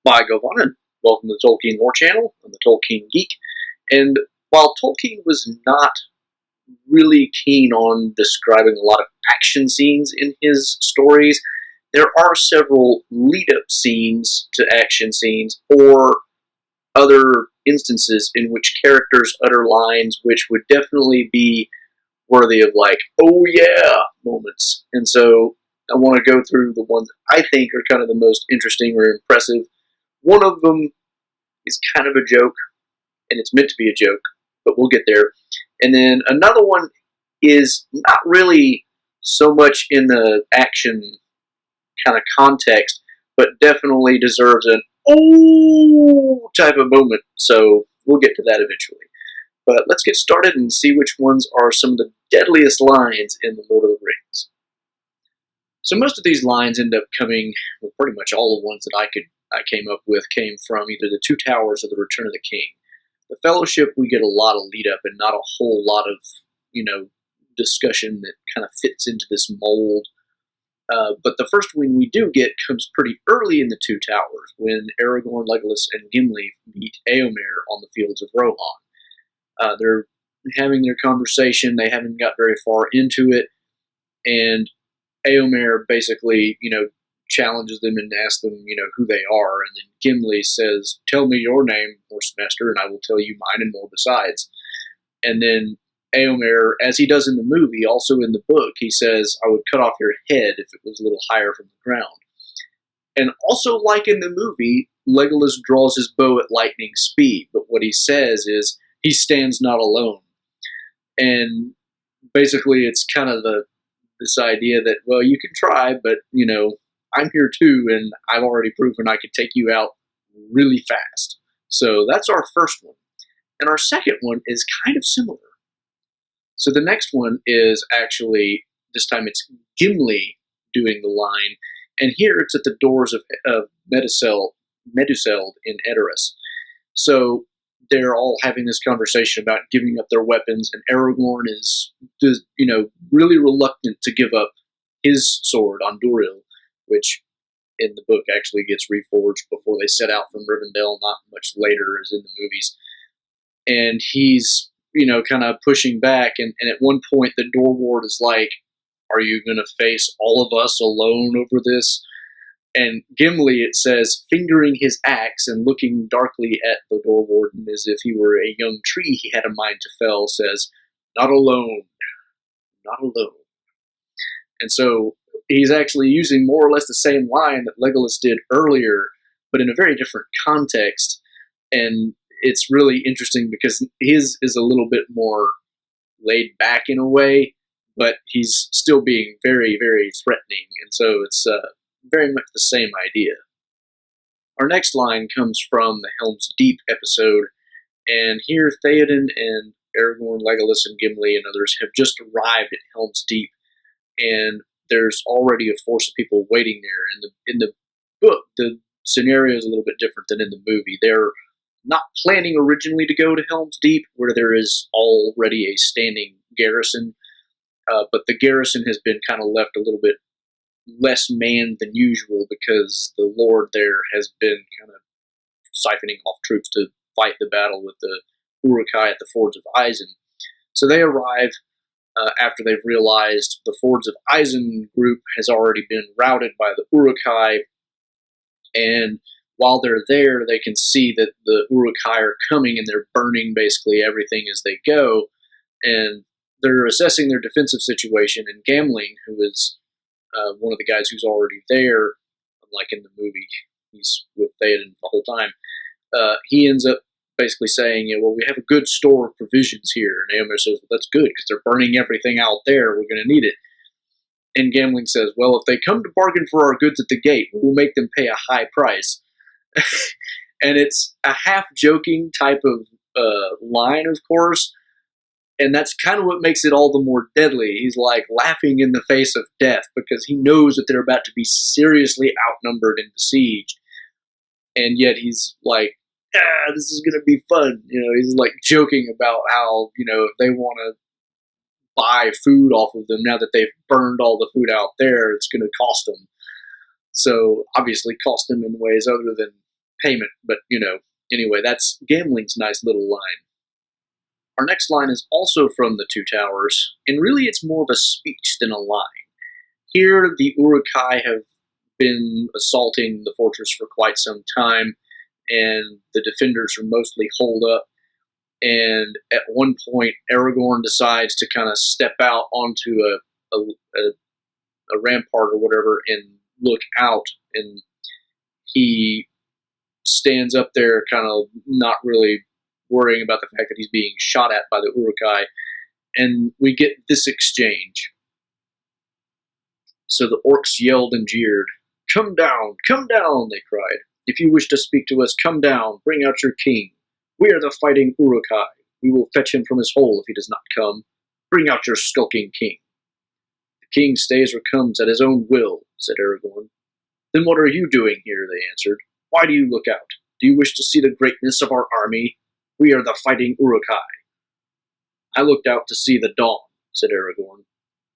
Bye, Govan, and welcome to the Tolkien Lore Channel. I'm the Tolkien Geek, and while Tolkien was not really keen on describing a lot of action scenes in his stories, there are several lead-up scenes to action scenes, or other instances in which characters utter lines which would definitely be worthy of, like, oh yeah moments. And so I want to go through the ones I think are kind of the most interesting or impressive. One of them is kind of a joke, and it's meant to be a joke, but we'll get there. And then another one is not really so much in the action kind of context, but definitely deserves an oh type of moment. So we'll get to that eventually. But let's get started and see which ones are some of the deadliest lines in the Lord of the Rings. So most of these lines end up coming, well, pretty much all the ones that I came up with came from either the Two Towers or the Return of the King. The Fellowship, we get a lot of lead up and not a whole lot of, discussion that kind of fits into this mold. But the first one we do get comes pretty early in the Two Towers, when Aragorn, Legolas, and Gimli meet Éomer on the fields of Rohan. They're having their conversation. They haven't got very far into it, and Éomer basically, challenges them and asks them, who they are. And then Gimli says, "Tell me your name, Horsemaster, and I will tell you mine and more besides." And then Éomer, as he does in the movie, also in the book, he says, "I would cut off your head if it was a little higher from the ground." And also, like in the movie, Legolas draws his bow at lightning speed, but what he says is, "He stands not alone." And basically, it's kind of this idea that, well, you can try, but, I'm here too, and I've already proven I can take you out really fast. So that's our first one. And our second one is kind of similar. So the next one is actually, this time it's Gimli doing the line, and here it's at the doors of Meduseld in Edoras. So they're all having this conversation about giving up their weapons, and Aragorn is, really reluctant to give up his sword on Duril, which in the book actually gets reforged before they set out from Rivendell, not much later as in the movies. And he's, kind of pushing back, and at one point the door ward is like, "Are you going to face all of us alone over this?" And Gimli, it says, fingering his axe and looking darkly at the door warden as if he were a young tree he had a mind to fell, says, "Not alone, not alone." And so he's actually using more or less the same line that Legolas did earlier, but in a very different context. And it's really interesting because his is a little bit more laid back in a way, but he's still being very, very threatening. And so it's very much the same idea. Our next line comes from the Helm's Deep episode, and here Theoden and Aragorn, Legolas, and Gimli and others have just arrived at Helm's Deep, and there's already a force of people waiting there. In the book, the scenario is a little bit different than in the movie. They're not planning originally to go to Helm's Deep, where there is already a standing garrison, but the garrison has been kind of left a little bit less manned than usual because the Lord there has been kind of siphoning off troops to fight the battle with the Uruk-hai at the Fords of Isen. So they arrive after they've realized the Fords of Isen group has already been routed by the Uruk-hai, and while they're there, they can see that the Uruk-hai are coming, and they're burning basically everything as they go, and they're assessing their defensive situation, and Gamling, who is one of the guys who's already there, unlike in the movie, he's with Theoden the whole time, he ends up basically saying, "Well, we have a good store of provisions here." And Éomer says, "Well, that's good, because they're burning everything out there. We're going to need it." And Gamling says, "Well, if they come to bargain for our goods at the gate, we'll make them pay a high price." And it's a half-joking type of line, of course, and that's kind of what makes it all the more deadly. He's like laughing in the face of death because he knows that they're about to be seriously outnumbered and besieged, and yet he's like, "This is going to be fun." He's like joking about how, if they want to buy food off of them now that they've burned all the food out there, it's going to cost them. So obviously cost them in ways other than payment, but, anyway, that's Gamling's nice little line. Our next line is also from the Two Towers, and really it's more of a speech than a line. Here, the Uruk-hai have been assaulting the fortress for quite some time, and the defenders are mostly holed up. And at one point, Aragorn decides to kind of step out onto a rampart or whatever and look out, and he stands up there kind of not really worrying about the fact that he's being shot at by the Uruk-hai, and we get this exchange. So the orcs yelled and jeered. Come down, they cried. If you wish to speak to us, come down, bring out your king. We are the fighting Uruk-hai. We will fetch him from his hole if he does not come. Bring out your skulking king. The king stays or comes at his own will, said Aragorn. Then what are you doing here, they answered. Why do you look out? Do you wish to see the greatness of our army? We are the fighting Uruk-hai. I looked out to see the dawn, said Aragorn.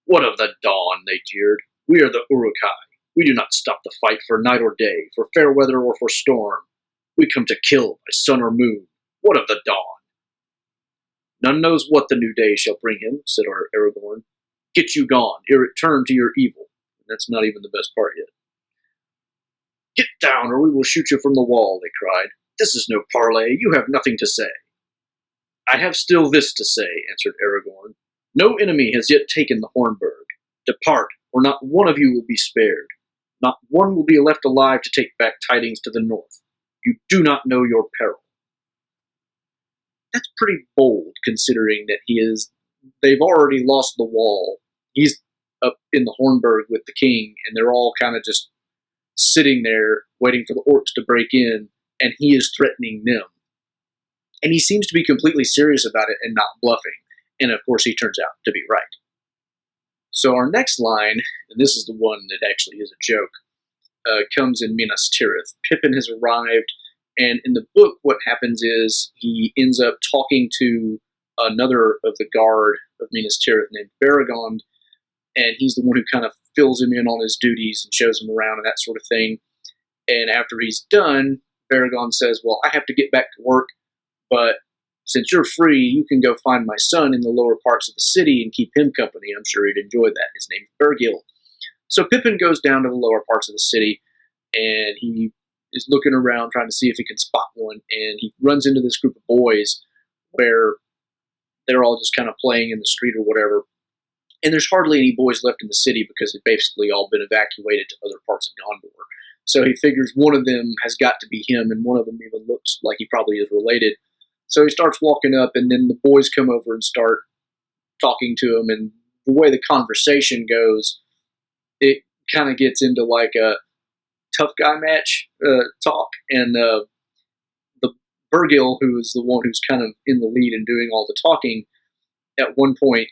What of the dawn, they jeered. We are the Uruk-hai. We do not stop the fight for night or day, for fair weather or for storm. We come to kill by sun or moon. What of the dawn? None knows what the new day shall bring him, said Aragorn. Get you gone, ere it turn to your evil. And that's not even the best part yet. Get down, or we will shoot you from the wall, they cried. This is no parley. You have nothing to say. I have still this to say, answered Aragorn. No enemy has yet taken the Hornburg. Depart, or not one of you will be spared. Not one will be left alive to take back tidings to the north. You do not know your peril. That's pretty bold, considering that they've already lost the wall. He's up in the Hornburg with the king, and they're all kind of just sitting there waiting for the orcs to break in, and he is threatening them. And he seems to be completely serious about it and not bluffing. And of course he turns out to be right. So our next line, and this is the one that actually is a joke, comes in Minas Tirith. Pippin has arrived, and in the book what happens is he ends up talking to another of the guard of Minas Tirith named Baragond, and he's the one who kind of fills him in on his duties and shows him around and that sort of thing. And after he's done, Baragond says, well, I have to get back to work, but since you're free, you can go find my son in the lower parts of the city and keep him company. I'm sure he'd enjoy that. His name's Bergil. So Pippin goes down to the lower parts of the city, and he is looking around trying to see if he can spot one, and he runs into this group of boys where they're all just kind of playing in the street or whatever. And there's hardly any boys left in the city because they've basically all been evacuated to other parts of Gondor. So he figures one of them has got to be him, and one of them even looks like he probably is related. So he starts walking up, and then the boys come over and start talking to him, and the way the conversation goes, it kind of gets into like a tough guy match talk, and the Bergil, who is the one who's kind of in the lead and doing all the talking, at one point,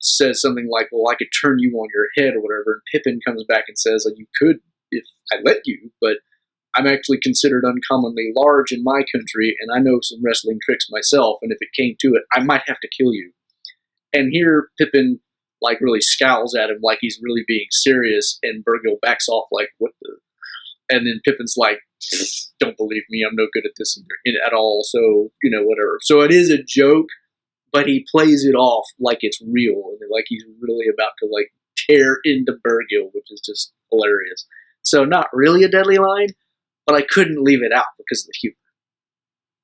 says something like, well, I could turn you on your head or whatever, and Pippin comes back and says, you could if I let you, but I'm actually considered uncommonly large in my country, and I know some wrestling tricks myself, and if it came to it, I might have to kill you. And here Pippin really scowls at him like he's really being serious, and Bergil backs off like, what the? And then Pippin's like, don't believe me, I'm no good at this at all, so, whatever. So it is a joke, but he plays it off like it's real, and like he's really about to tear into Bergil, which is just hilarious. So not really a deadly line, but I couldn't leave it out because of the humor.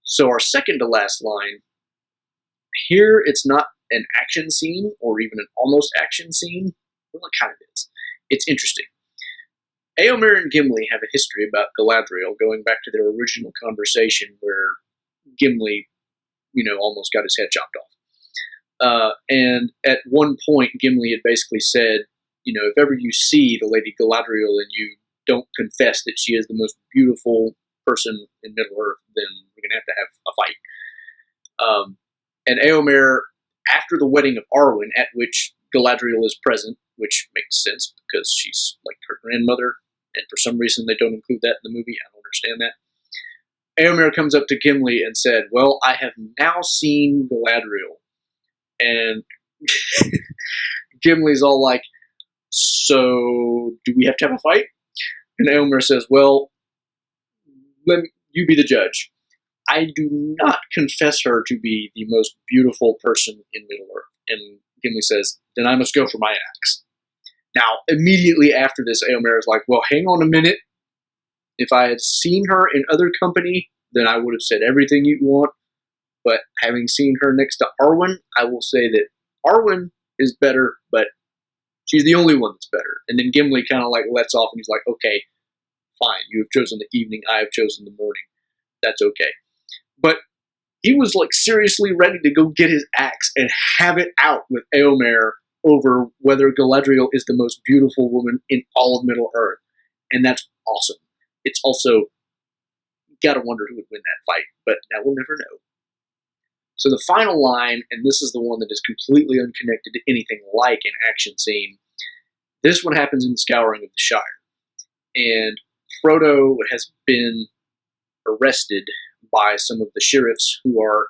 So our second to last line, here it's not an action scene or even an almost action scene. Well, it kind of is. It's interesting. Éomer and Gimli have a history about Galadriel going back to their original conversation where Gimli, almost got his head chopped off. And at one point, Gimli had basically said, if ever you see the Lady Galadriel and you don't confess that she is the most beautiful person in Middle-earth, then we're going to have a fight. And Éomer, after the wedding of Arwen, at which Galadriel is present, which makes sense because she's like her grandmother, and for some reason they don't include that in the movie. I don't understand that. Éomer comes up to Gimli and said, well, I have now seen Galadriel. And Gimli's all like, so do we have to have a fight? And Éomer says, well, you be the judge. I do not confess her to be the most beautiful person in Middle-earth. And Gimli says, then I must go for my axe. Now, immediately after this, Eomer is like, well, hang on a minute. If I had seen her in other company, then I would have said everything you want. But having seen her next to Arwen, I will say that Arwen is better, but she's the only one that's better. And then Gimli kind of like lets off and he's like, okay, fine, you have chosen the evening, I have chosen the morning. That's okay. But he was like seriously ready to go get his axe and have it out with Eomer over whether Galadriel is the most beautiful woman in all of Middle-earth. And that's awesome. It's also, you gotta wonder who would win that fight, but now we'll never know. So the final line, and this is the one that is completely unconnected to anything like an action scene, this one happens in the Scouring of the Shire. And Frodo has been arrested by some of the sheriffs who are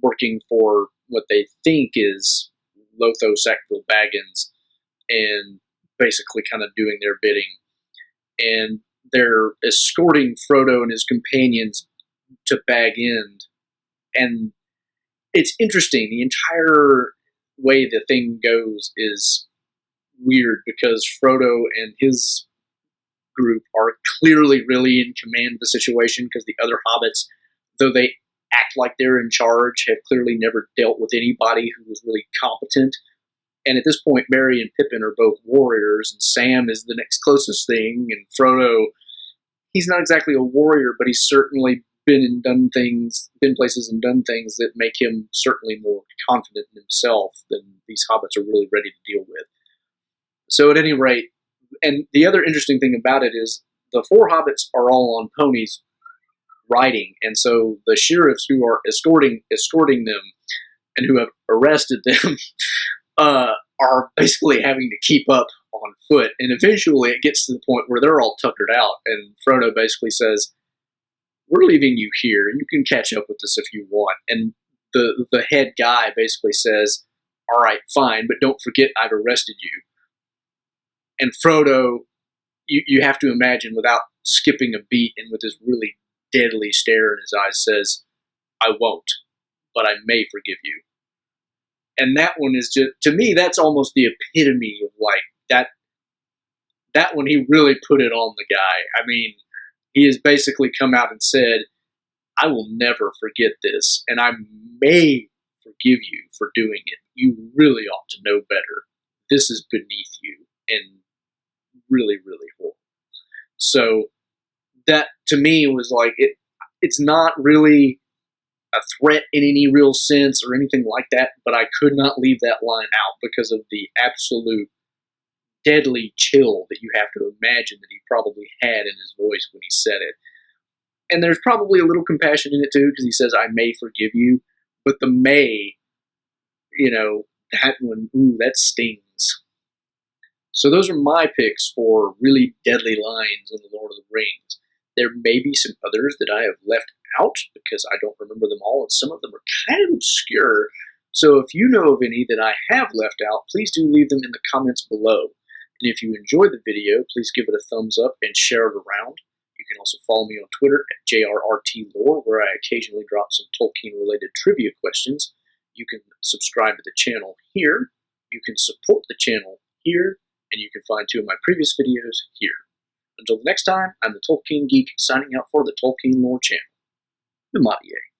working for what they think is Lotho Sackville Baggins and basically kind of doing their bidding. And they're escorting Frodo and his companions to Bag End. And it's interesting. The entire way the thing goes is weird because Frodo and his group are clearly really in command of the situation because the other hobbits, though they act like they're in charge, have clearly never dealt with anybody who was really competent. And at this point, Merry and Pippin are both warriors, and Sam is the next closest thing, and Frodo, he's not exactly a warrior, but he's certainly been places and done things that make him certainly more confident in himself than these hobbits are really ready to deal with. So at any rate, and the other interesting thing about it is the four hobbits are all on ponies riding, and so the sheriffs who are escorting them and who have arrested them are basically having to keep up on foot. And eventually it gets to the point where they're all tuckered out, and Frodo basically says, we're leaving you here. You can catch up with us if you want. And the head guy basically says, all right, fine, but don't forget I've arrested you. And Frodo, you have to imagine, without skipping a beat and with this really deadly stare in his eyes, says, I won't, but I may forgive you. And that one is just, to me, that's almost the epitome of like that one, he really put it on the guy. I mean, he has basically come out and said, I will never forget this, and I may forgive you for doing it. You really ought to know better. This is beneath you, and really, really horrible. So that, to me, was like, it's not really a threat in any real sense or anything like that, but I could not leave that line out because of the absolute deadly chill that you have to imagine that he probably had in his voice when he said it. And there's probably a little compassion in it too, because he says, I may forgive you, but the may, that one, ooh, that stings. So those are my picks for really deadly lines in The Lord of the Rings. There may be some others that I have left out because I don't remember them all, and some of them are kind of obscure. So if you know of any that I have left out, please do leave them in the comments below. And if you enjoyed the video, please give it a thumbs up and share it around. You can also follow me on Twitter at JRRTLore, where I occasionally drop some Tolkien-related trivia questions. You can subscribe to the channel here. You can support the channel here. And you can find 2 of my previous videos here. Until next time, I'm the Tolkien Geek, signing out for the Tolkien Lore channel. Namaste.